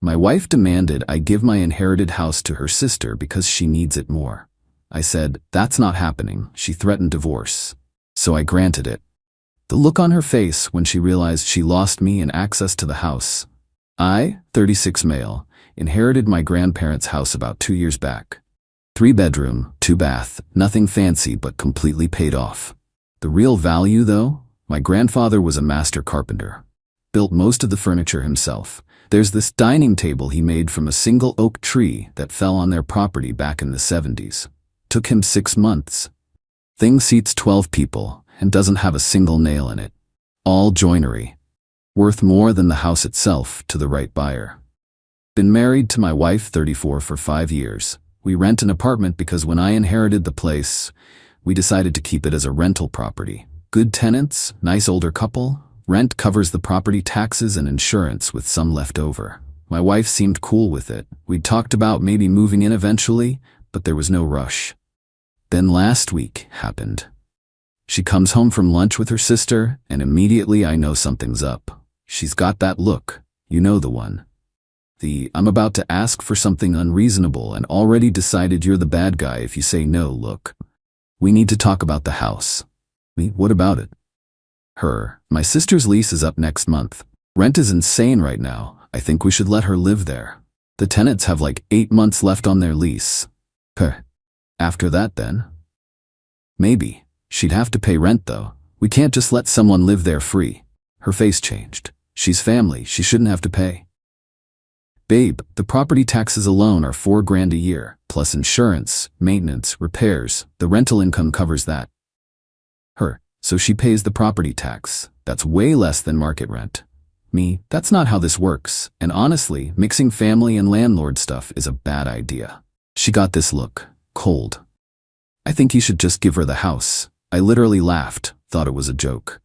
My wife demanded I give my inherited house to her sister because she needs it more. I said, that's not happening. She threatened divorce. So I granted it. The look on her face when she realized she lost me and access to the house. I, 36 male, inherited my grandparents' house about 2 years back. 3-bedroom, 2-bath, nothing fancy but completely paid off. The real value, though? My grandfather was a master carpenter. Built most of the furniture himself. There's this dining table he made from a single oak tree that fell on their property back in the 70s. Took him 6 months. Thing seats 12 people and doesn't have a single nail in it. All joinery. Worth more than the house itself to the right buyer. Been married to my wife, 34, for 5 years. We rent an apartment because when I inherited the place, we decided to keep it as a rental property. Good tenants, nice older couple. Rent covers the property taxes and insurance with some left over. My wife seemed cool with it. We'd talked about maybe moving in eventually, but there was no rush. Then last week happened. She comes home from lunch with her sister, and immediately I know something's up. She's got that look. You know the one. I'm about to ask for something unreasonable and already decided you're the bad guy if you say no look. We need to talk about the house. Me, what about it? Her, my sister's lease is up next month. Rent is insane right now. I think we should let her live there. The tenants have like 8 months left on their lease. After that then? Maybe. She'd have to pay rent though. We can't just let someone live there free. Her face changed. She's family, she shouldn't have to pay. Babe, the property taxes alone are $4 grand a year, plus insurance, maintenance, repairs. The rental income covers that. Her, so she pays the property tax. That's way less than market rent. Me, that's not how this works, and honestly, mixing family and landlord stuff is a bad idea. She got this look, cold. I think you should just give her the house. I literally laughed, thought it was a joke.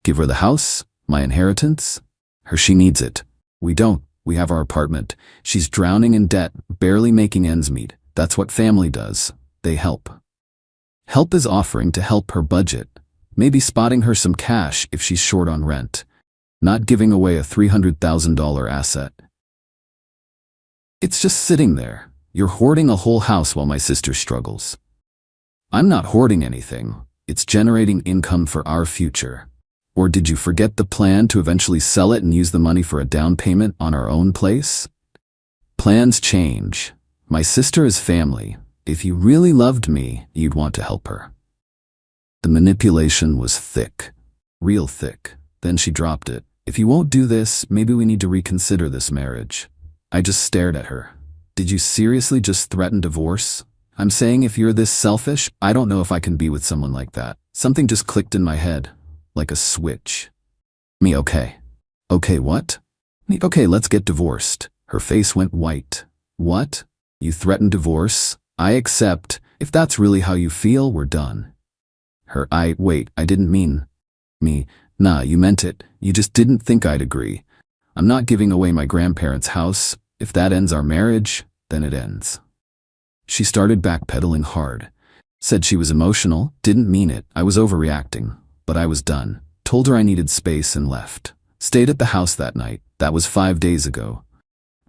Give her the house? My inheritance? Her, she needs it. We don't. We have our apartment. She's drowning in debt, barely making ends meet. That's what family does. They help. Help is offering to help her budget. Maybe spotting her some cash if she's short on rent. Not giving away a $300,000 asset. It's just sitting there. You're hoarding a whole house while my sister struggles. I'm not hoarding anything. It's generating income for our future. Or did you forget the plan to eventually sell it and use the money for a down payment on our own place? Plans change. My sister is family. If you really loved me, you'd want to help her. The manipulation was thick. Real thick. Then she dropped it. If you won't do this, maybe we need to reconsider this marriage. I just stared at her. Did you seriously just threaten divorce? I'm saying if you're this selfish, I don't know if I can be with someone like that. Something just clicked in my head. Like a switch. Me, okay. Okay, what? Me, okay, let's get divorced. Her face went white. What? You threatened divorce? I accept. If that's really how you feel, we're done. Her, wait, I didn't mean. Me, nah, you meant it. You just didn't think I'd agree. I'm not giving away my grandparents' house. If that ends our marriage, then it ends. She started backpedaling hard. Said she was emotional, didn't mean it. I was overreacting. But I was done. Told her I needed space and left. Stayed at the house that night. That was 5 days ago.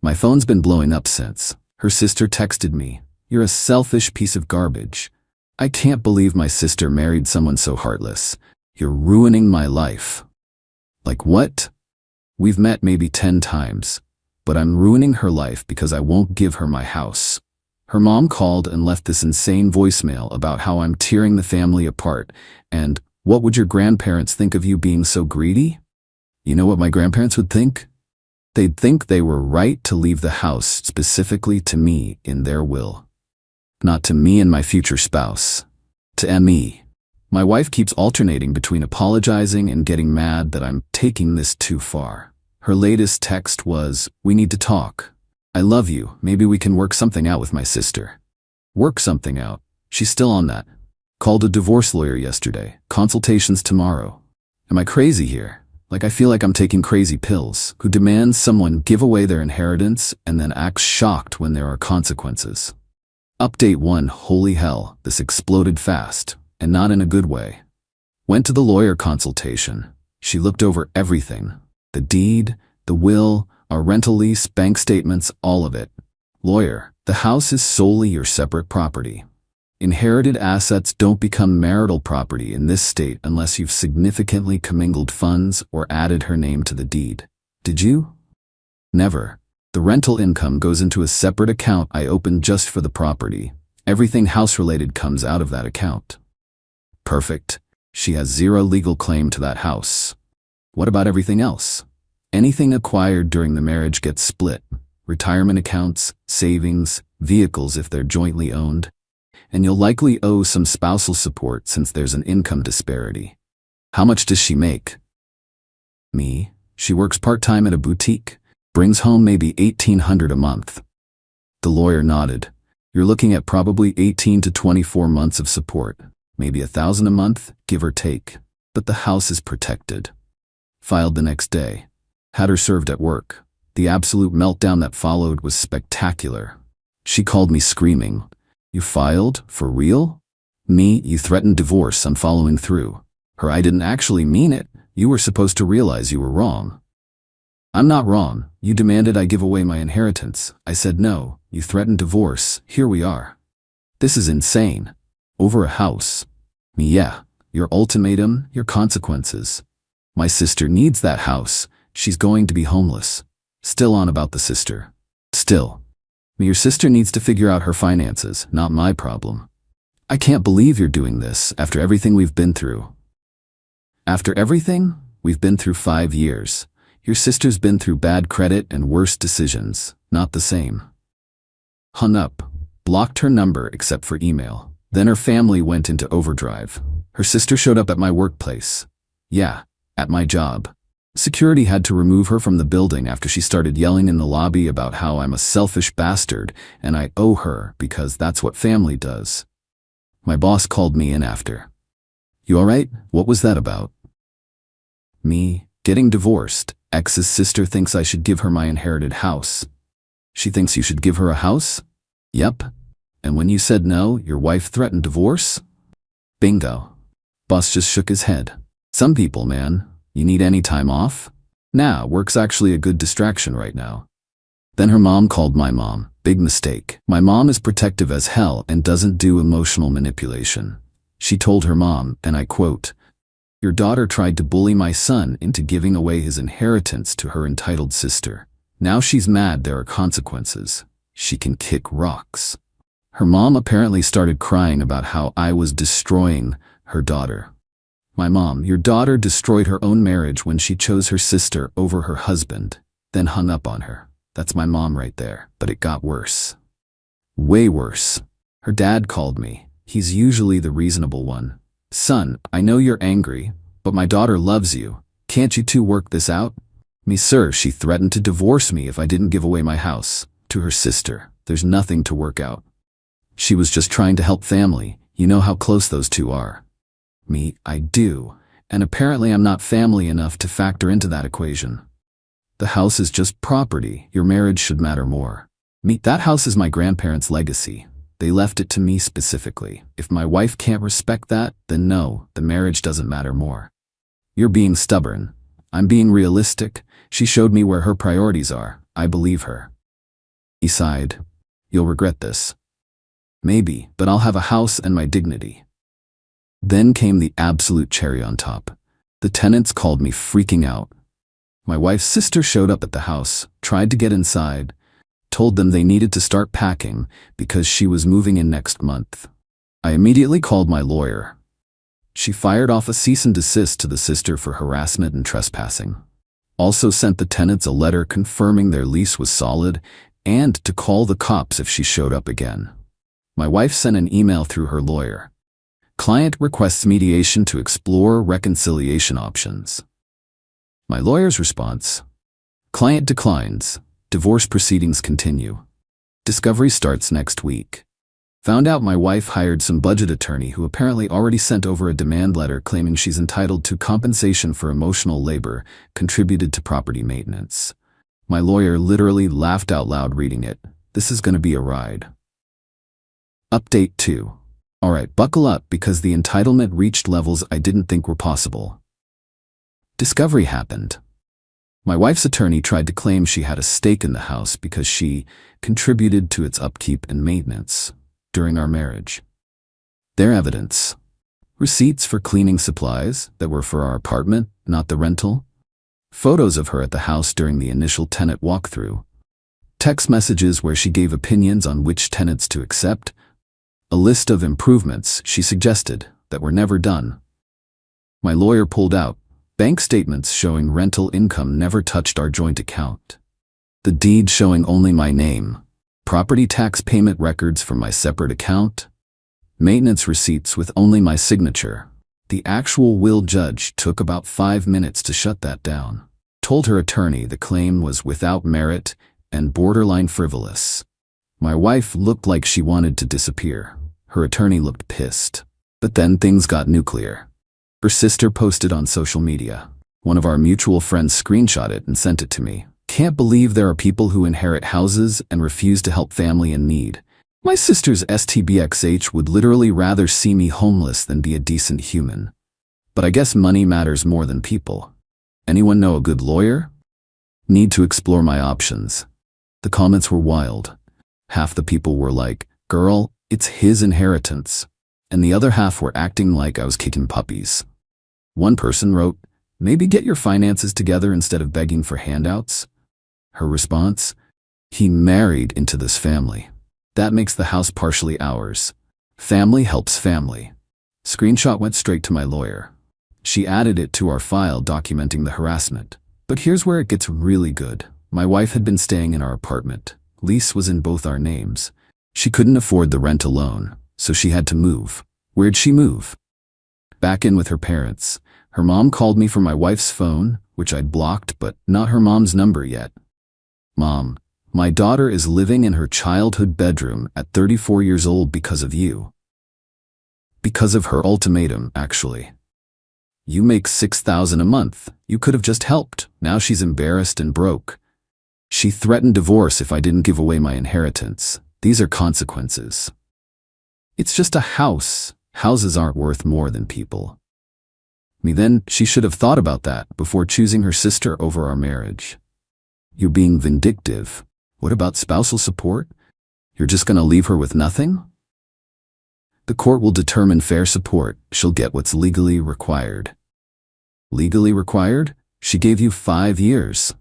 My phone's been blowing up since. Her sister texted me, "You're a selfish piece of garbage." I can't believe my sister married someone so heartless. You're ruining my life. Like what? We've met maybe 10 times, but I'm ruining her life because I won't give her my house. Her mom called and left this insane voicemail about how I'm tearing the family apart and, what would your grandparents think of you being so greedy? You know what my grandparents would think? They'd think they were right to leave the house specifically to me in their will. Not to me and my future spouse. To me. My wife keeps alternating between apologizing and getting mad that I'm taking this too far. Her latest text was, "We need to talk. I love you. Maybe we can work something out with my sister." Work something out. She's still on that. Called a divorce lawyer yesterday. Consultations tomorrow. Am I crazy here? Like I feel like I'm taking crazy pills. Who demands someone give away their inheritance and then acts shocked when there are consequences. Update 1. Holy hell, this exploded fast, and not in a good way. Went to the lawyer consultation. She looked over everything. The deed, the will, Our rental lease, bank statements, all of it. Lawyer, the house is solely your separate property. Inherited assets don't become marital property in this state unless you've significantly commingled funds or added her name to the deed. Did you? Never. The rental income goes into a separate account I opened just for the property. Everything house-related comes out of that account. Perfect. She has zero legal claim to that house. What about everything else? Anything acquired during the marriage gets split. Retirement accounts, savings, vehicles if they're jointly owned. And you'll likely owe some spousal support since there's an income disparity. How much does she make? Me? She works part-time at a boutique. Brings home maybe $1,800 a month. The lawyer nodded. You're looking at probably 18 to 24 months of support. Maybe $1,000 a month, give or take. But the house is protected. Filed the next day. Had her served at work. The absolute meltdown that followed was spectacular. She called me screaming. You filed? For real? Me, you threatened divorce, I'm following through. Her, I didn't actually mean it. You were supposed to realize you were wrong. I'm not wrong. You demanded I give away my inheritance. I said no. You threatened divorce. Here we are. This is insane. Over a house. Me, yeah. Your ultimatum, your consequences. My sister needs that house. She's going to be homeless. Still on about the sister. Still. Me, your sister needs to figure out her finances, not my problem. I can't believe you're doing this after everything we've been through. After everything? We've been through 5 years. Your sister's been through bad credit and worse decisions, not the same. Hung up, blocked her number except for email. Then her family went into overdrive. Her sister showed up at my workplace. Yeah, at my job. Security had to remove her from the building after she started yelling in the lobby about how I'm a selfish bastard and I owe her because that's what family does. My boss called me in after. You alright? What was that about? Me, getting divorced. Ex's sister thinks I should give her my inherited house. She thinks you should give her a house? Yep. And when you said no, your wife threatened divorce? Bingo. Boss just shook his head. Some people, man. You need any time off? Nah, work's actually a good distraction right now. Then her mom called my mom. Big mistake. My mom is protective as hell and doesn't do emotional manipulation. She told her mom, and I quote, your daughter tried to bully my son into giving away his inheritance to her entitled sister. Now she's mad there are consequences. She can kick rocks. Her mom apparently started crying about how I was destroying her daughter. My mom, your daughter destroyed her own marriage when she chose her sister over her husband, then hung up on her. That's my mom right there. But it got worse. Way worse. Her dad called me. He's usually the reasonable one. Son, I know you're angry, but my daughter loves you. Can't you two work this out? Me, sir, she threatened to divorce me if I didn't give away my house. To her sister, there's nothing to work out. She was just trying to help family. You know how close those two are. Me, I do. And apparently I'm not family enough to factor into that equation. The house is just property. Your marriage should matter more. Me, that house is my grandparents' legacy. They left it to me specifically. If my wife can't respect that, then no, the marriage doesn't matter more. You're being stubborn. I'm being realistic. She showed me where her priorities are. I believe her. He sighed. You'll regret this. Maybe, but I'll have a house and my dignity. Then came the absolute cherry on top. The tenants called me freaking out. My wife's sister showed up at the house, tried to get inside, told them they needed to start packing because she was moving in next month. I immediately called my lawyer. She fired off a cease and desist to the sister for harassment and trespassing. Also sent the tenants a letter confirming their lease was solid and to call the cops if she showed up again. My wife sent an email through her lawyer. Client requests mediation to explore reconciliation options. My lawyer's response: client declines. Divorce proceedings continue. Discovery starts next week. Found out my wife hired some budget attorney who apparently already sent over a demand letter claiming she's entitled to compensation for emotional labor contributed to property maintenance. My lawyer literally laughed out loud reading it. This is going to be a ride. Update 2. Alright, buckle up because the entitlement reached levels I didn't think were possible. Discovery happened. My wife's attorney tried to claim she had a stake in the house because she contributed to its upkeep and maintenance during our marriage. Their evidence: receipts for cleaning supplies that were for our apartment, not the rental, photos of her at the house during the initial tenant walkthrough, text messages where she gave opinions on which tenants to accept, a list of improvements she suggested that were never done. My lawyer pulled out bank statements showing rental income never touched our joint account, the deed showing only my name, property tax payment records from my separate account, maintenance receipts with only my signature. The actual will judge took about 5 minutes to shut that down. Told her attorney the claim was without merit and borderline frivolous. My wife looked like she wanted to disappear. Her attorney looked pissed. But then things got nuclear. Her sister posted on social media. One of our mutual friends screenshot it and sent it to me. Can't believe there are people who inherit houses and refuse to help family in need. My sister's STBXH would literally rather see me homeless than be a decent human. But I guess money matters more than people. Anyone know a good lawyer? Need to explore my options. The comments were wild. Half the people were like, "Girl, it's his inheritance." And the other half were acting like I was kicking puppies. One person wrote, "Maybe get your finances together instead of begging for handouts." Her response: "He married into this family. That makes the house partially ours. Family helps family." Screenshot went straight to my lawyer. She added it to our file documenting the harassment. But here's where it gets really good. My wife had been staying in our apartment. Lease was in both our names. She couldn't afford the rent alone, so she had to move. Where'd she move? Back in with her parents. Her mom called me from my wife's phone, which I'd blocked, but not her mom's number yet. "Mom, my daughter is living in her childhood bedroom at 34 years old because of you." Because of her ultimatum, actually. "You make $6,000 a month. You could have just helped." Now she's embarrassed and broke. She threatened divorce if I didn't give away my inheritance. These are consequences. It's just a house. Houses aren't worth more than people. Then she should have thought about that before choosing her sister over our marriage. You're being vindictive. What about spousal support? You're just gonna leave her with nothing? The court will determine fair support. She'll get what's legally required. Legally required? She gave you 5 years.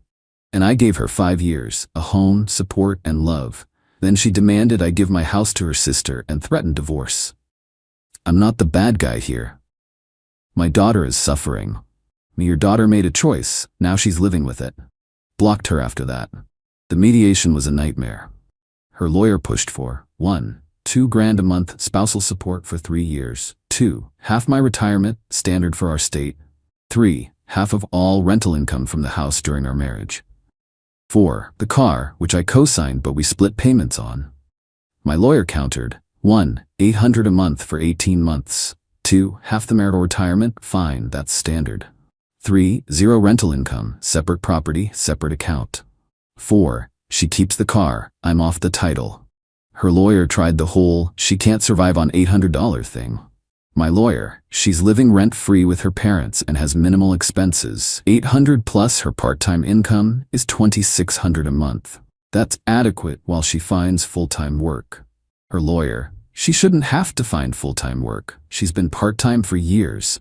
And I gave her 5 years, a home, support, and love. Then she demanded I give my house to her sister and threatened divorce. I'm not the bad guy here. My daughter is suffering. Your daughter made a choice. Now she's living with it. Blocked her after that. The mediation was a nightmare. Her lawyer pushed for 1. $2,000 a month spousal support for 3 years. 2. Half my retirement, standard for our state. 3. Half of all rental income from the house during our marriage. 4. The car, which I co-signed but we split payments on. My lawyer countered. 1. $800 a month for 18 months. 2. Half the marital retirement, fine, that's standard. 3. 0 rental income, separate property, separate account. 4. She keeps the car, I'm off the title. Her lawyer tried the whole "she can't survive on $800 thing. My lawyer: she's living rent-free with her parents and has minimal expenses. $800 plus her part-time income is $2,600 a month. That's adequate while she finds full-time work. Her lawyer: she shouldn't have to find full-time work. She's been part-time for years.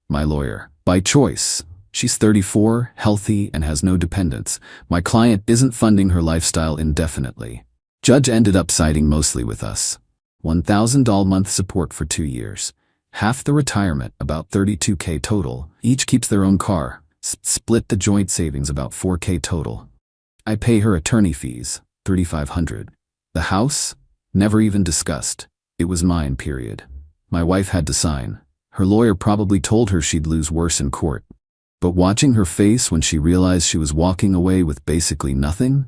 My lawyer: by choice. She's 34, healthy, and has no dependents. My client isn't funding her lifestyle indefinitely. Judge ended up siding mostly with us. $1,000 month support for 2 years. Half the retirement, about $32K total. Each keeps their own car. Split the joint savings, about $4K total. I pay her attorney fees, $3,500. The house? Never even discussed. It was mine, period. My wife had to sign. Her lawyer probably told her she'd lose worse in court. But watching her face when she realized she was walking away with basically nothing,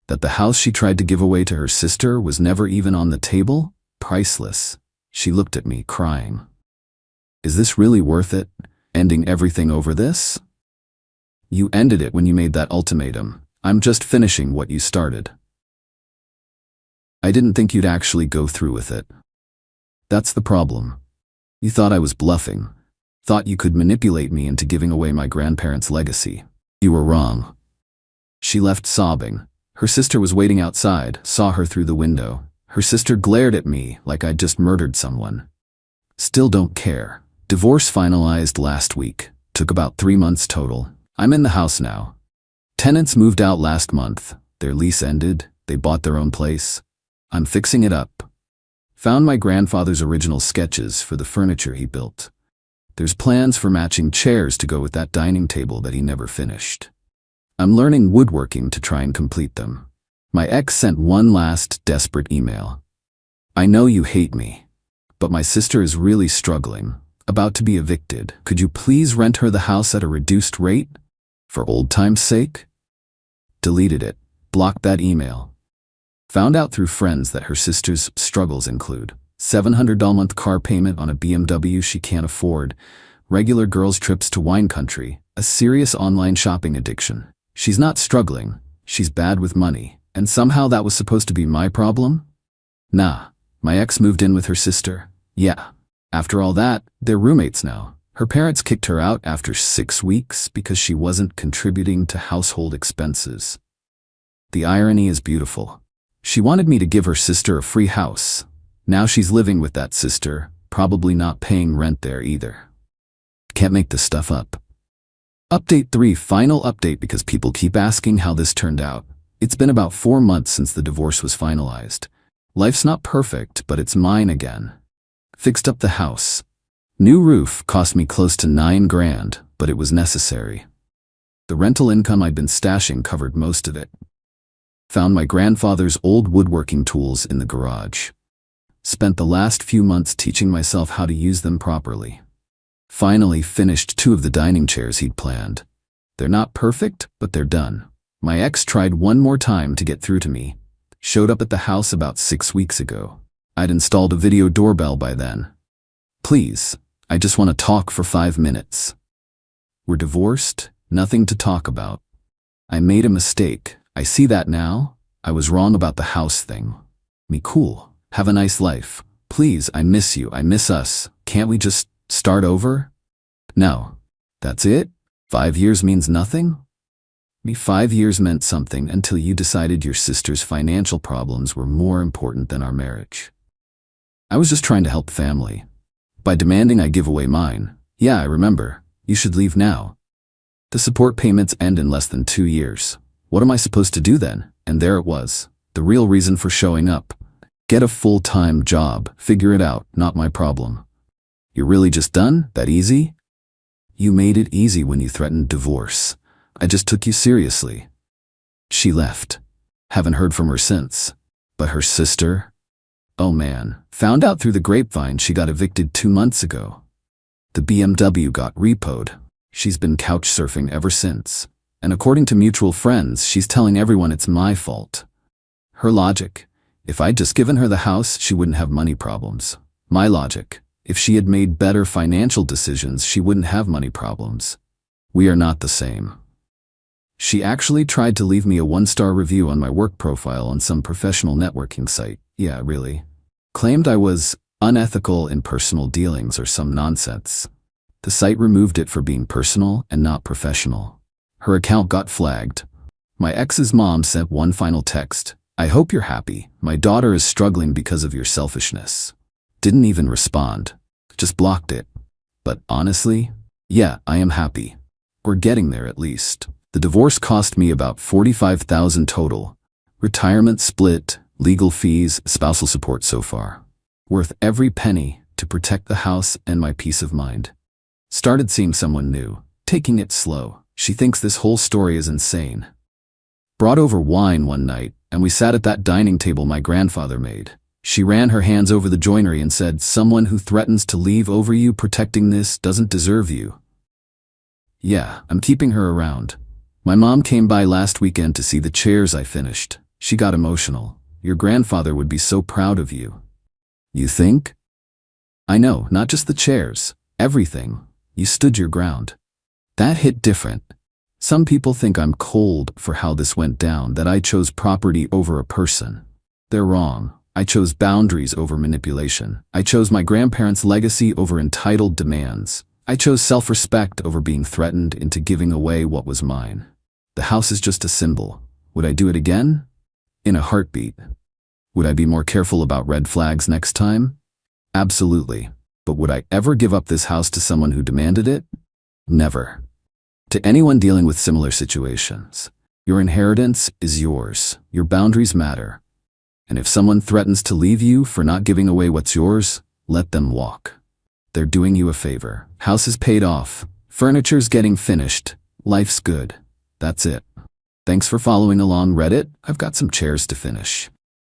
that the house she tried to give away to her sister was never even on the table, priceless. She looked at me, crying. Is this really worth it? Ending everything over this? You ended it when you made that ultimatum. I'm just finishing what you started. I didn't think you'd actually go through with it. That's the problem. You thought I was bluffing. Thought you could manipulate me into giving away my grandparents' legacy. You were wrong. She left sobbing. Her sister was waiting outside, saw her through the window. Her sister glared at me like I'd just murdered someone. Still don't care. Divorce finalized last week. Took about 3 months total. I'm in the house now. Tenants moved out last month. Their lease ended. They bought their own place. I'm fixing it up. Found my grandfather's original sketches for the furniture he built. There's plans for matching chairs to go with that dining table that he never finished. I'm learning woodworking to try and complete them. My ex sent one last desperate email. I know you hate me, but my sister is really struggling, about to be evicted. Could you please rent her the house at a reduced rate? For old time's sake? Deleted it. Blocked that email. Found out through friends that her sister's struggles include $700 a month car payment on a BMW she can't afford, regular girls' trips to wine country, a serious online shopping addiction. She's not struggling, she's bad with money, and somehow that was supposed to be my problem? Nah, my ex moved in with her sister. Yeah. After all that, they're roommates now. Her parents kicked her out after 6 weeks because she wasn't contributing to household expenses. The irony is beautiful. She wanted me to give her sister a free house. Now she's living with that sister, probably not paying rent there either. Can't make this stuff up. Update 3, final update because people keep asking how this turned out. It's been about 4 months since the divorce was finalized. Life's not perfect, but it's mine again. Fixed up the house. New roof cost me close to $9 grand, but it was necessary. The rental income I'd been stashing covered most of it. Found my grandfather's old woodworking tools in the garage. Spent the last few months teaching myself how to use them properly. Finally finished 2 of the dining chairs he'd planned. They're not perfect, but they're done. My ex tried one more time to get through to me. Showed up at the house about 6 weeks ago. I'd installed a video doorbell by then. Please, I just want to talk for 5 minutes. We're divorced, nothing to talk about. I made a mistake. I see that now. I was wrong about the house thing. Me cool. Have a nice life. Please, I miss you. I miss us. Can't we just start over? No. That's it? 5 years means nothing? Me 5 years meant something until you decided your sister's financial problems were more important than our marriage. I was just trying to help family. By demanding I give away mine. Yeah, I remember. You should leave now. The support payments end in less than 2 years. What am I supposed to do then? And there it was. The real reason for showing up. Get a full-time job. Figure it out. Not my problem. You're really just done? That easy? You made it easy when you threatened divorce. I just took you seriously. She left. Haven't heard from her since. But her sister? Oh man. Found out through the grapevine she got evicted 2 months ago. The BMW got repoed. She's been couch surfing ever since. And according to mutual friends, she's telling everyone it's my fault. Her logic. If I'd just given her the house, she wouldn't have money problems. My logic. If she had made better financial decisions, she wouldn't have money problems. We are not the same. She actually tried to leave me a 1-star review on my work profile on some professional networking site. Yeah, really. Claimed I was unethical in personal dealings or some nonsense. The site removed it for being personal and not professional. Her account got flagged. My ex's mom sent one final text. I hope you're happy. My daughter is struggling because of your selfishness. Didn't even respond. Just blocked it. But honestly, yeah, I am happy. We're getting there at least. The divorce cost me about $45,000 total. Retirement split, legal fees, spousal support so far. Worth every penny to protect the house and my peace of mind. Started seeing someone new, taking it slow. She thinks this whole story is insane. Brought over wine one night, and we sat at that dining table my grandfather made. She ran her hands over the joinery and said, "Someone who threatens to leave over you protecting this doesn't deserve you." Yeah, I'm keeping her around. My mom came by last weekend to see the chairs I finished. She got emotional. Your grandfather would be so proud of you. You think? I know, not just the chairs. Everything. You stood your ground. That hit different. Some people think I'm cold for how this went down, that I chose property over a person. They're wrong. I chose boundaries over manipulation. I chose my grandparents' legacy over entitled demands. I chose self-respect over being threatened into giving away what was mine. The house is just a symbol. Would I do it again? In a heartbeat. Would I be more careful about red flags next time? Absolutely. But would I ever give up this house to someone who demanded it? Never. To anyone dealing with similar situations, your inheritance is yours. Your boundaries matter. And if someone threatens to leave you for not giving away what's yours, let them walk. They're doing you a favor. House is paid off. Furniture's getting finished. Life's good. That's it. Thanks for following along, Reddit. I've got some chairs to finish.